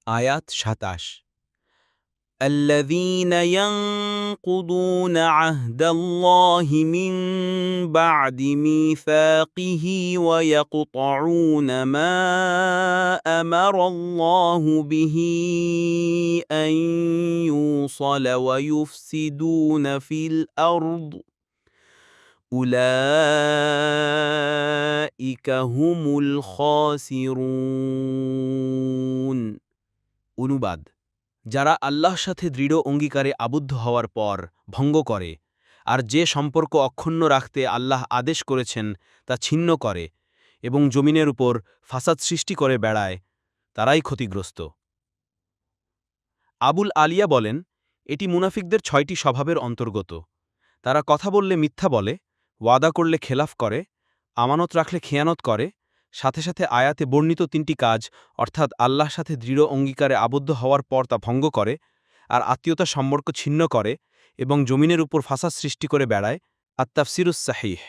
আয়াত ২৭ الذين ينقضون عهد الله من بعد ميثاقه ويقطعون ما أمر الله به أن يوصل ويفسدون في الأرض أولئك هم الخاسرون অনুবাদ যারা আল্লাহর সাথে দৃঢ় অঙ্গীকারে আবদ্ধ হওয়ার পর ভঙ্গ করে আর যে সম্পর্ক অক্ষুণ্ণ রাখতে আল্লাহ আদেশ করেছেন তা ছিন্ন করে এবং জমিনের উপর ফাসাদ সৃষ্টি করে বেড়ায় তারাই ক্ষতিগ্রস্ত। আবুল আলিয়া বলেন, এটি মুনাফিকদের ৬টি স্বভাবের অন্তর্গত। তারা কথা বললে মিথ্যা বলে, ওয়াদা করলে খেলাফ করে, আমানত রাখলে খেয়ানত করে, সাথে সাথে আয়াতে বর্ণিত ৩টি কাজ অর্থাৎ আল্লাহর সাথে দৃঢ় অঙ্গীকারে আবদ্ধ হওয়ার পর তা ভঙ্গ করে আর আত্মীয়তার সম্পর্ক ছিন্ন করে এবং জমিনের উপর ফাসাদ সৃষ্টি করে বেড়ায়। আত-তাফসিরুস সাহিহ।